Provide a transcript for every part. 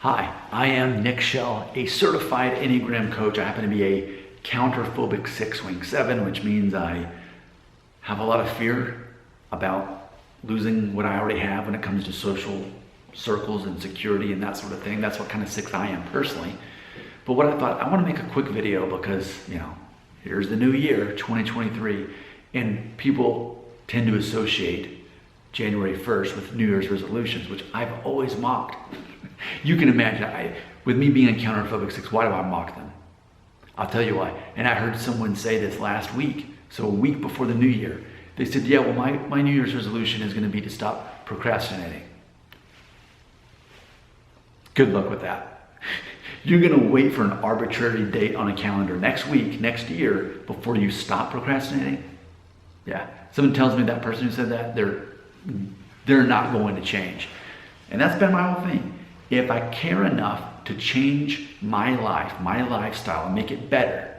Hi, I am Nick Shell, a certified Enneagram coach. I happen to be a counterphobic 6-wing 7, which means I have a lot of fear about losing what I already have when it comes to social circles and security and that sort of thing. That's what kind of 6 I am personally. But what I thought, I want to make a quick video because, here's the new year, 2023, and people tend to associate January 1st with New Year's resolutions, which I've always mocked. You can imagine, with me being a counterphobic 6, why do I mock them? I'll tell you why. And I heard someone say this last week, so a week before the new year. They said, yeah, well, my New Year's resolution is going to be to stop procrastinating. Good luck with that. You're going to wait for an arbitrary date on a calendar next week, next year, before you stop procrastinating? Yeah. Someone tells me that person who said that, they're not going to change. And that's been my whole thing. If I care enough to change my life, my lifestyle, and make it better,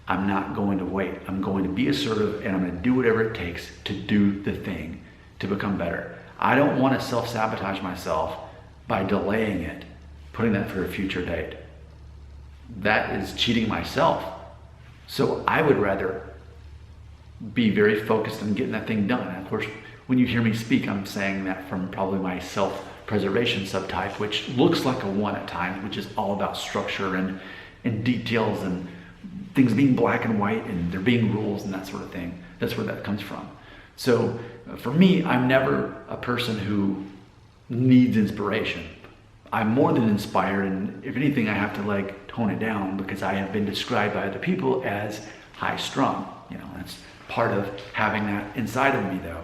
I'm not going to wait. I'm going to be assertive and I'm going to do whatever it takes to do the thing to become better. I don't want to self-sabotage myself by delaying it, putting that for a future date. That is cheating myself. So I would rather be very focused on getting that thing done. And of course, when you hear me speak, I'm saying that from probably my self-preservation subtype, which looks like a 1 at times, which is all about structure and details and things being black and white and there being rules and that sort of thing. That's where that comes from. So for me, I'm never a person who needs inspiration. I'm more than inspired, and if anything, I have to tone it down because I have been described by other people as high-strung. That's part of having that inside of me, though.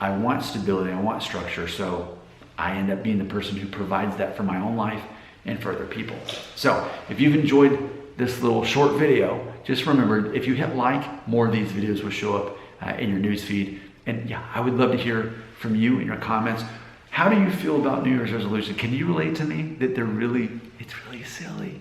I want stability, I want structure, so I end up being the person who provides that for my own life and for other people. So if you've enjoyed this little short video, just remember, if you hit like, more of these videos will show up in your news feed. And yeah, I would love to hear from you in your comments. How do you feel about New Year's resolution? Can you relate to me that it's really silly?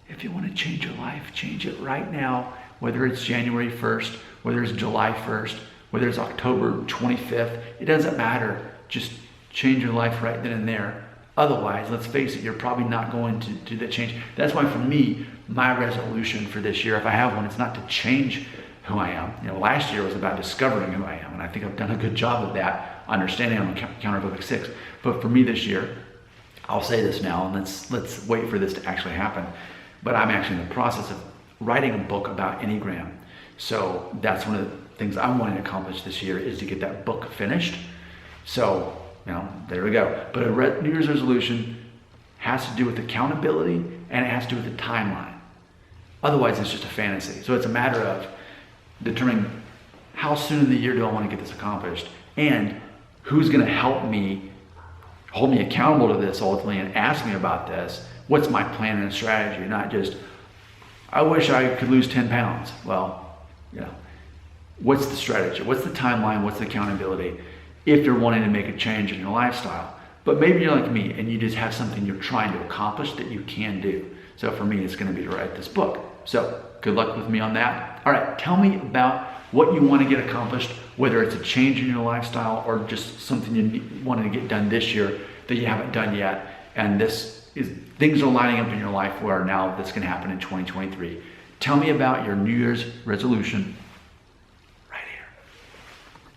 If you want to change your life, change it right now, whether it's January 1st, whether it's July 1st, whether it's October 25th, it doesn't matter. Just change your life right then and there. Otherwise, let's face it, you're probably not going to do that change. That's why for me, my resolution for this year, if I have one, it's not to change who I am. Last year was about discovering who I am, and I think I've done a good job of that, understanding I'm a counterphobic 6. But for me this year, I'll say this now, and let's wait for this to actually happen. But I'm actually in the process of writing a book about Enneagram. So that's one of the things I'm wanting to accomplish this year is to get that book finished. So, there we go. But a New Year's resolution has to do with accountability and it has to do with the timeline. Otherwise, it's just a fantasy. So it's a matter of determining how soon in the year do I want to get this accomplished and who's going to help me, hold me accountable to this ultimately and ask me about this. What's my plan and strategy? Not just, I wish I could lose 10 pounds. Well, what's the strategy? What's the timeline? What's the accountability? If you're wanting to make a change in your lifestyle. But maybe you're like me and you just have something you're trying to accomplish that you can do. So for me, it's going to be to write this book. So good luck with me on that. All right, tell me about what you want to get accomplished, whether it's a change in your lifestyle or just something you wanted to get done this year that you haven't done yet. And things are lining up in your life where now that's going to happen in 2023. Tell me about your New Year's resolution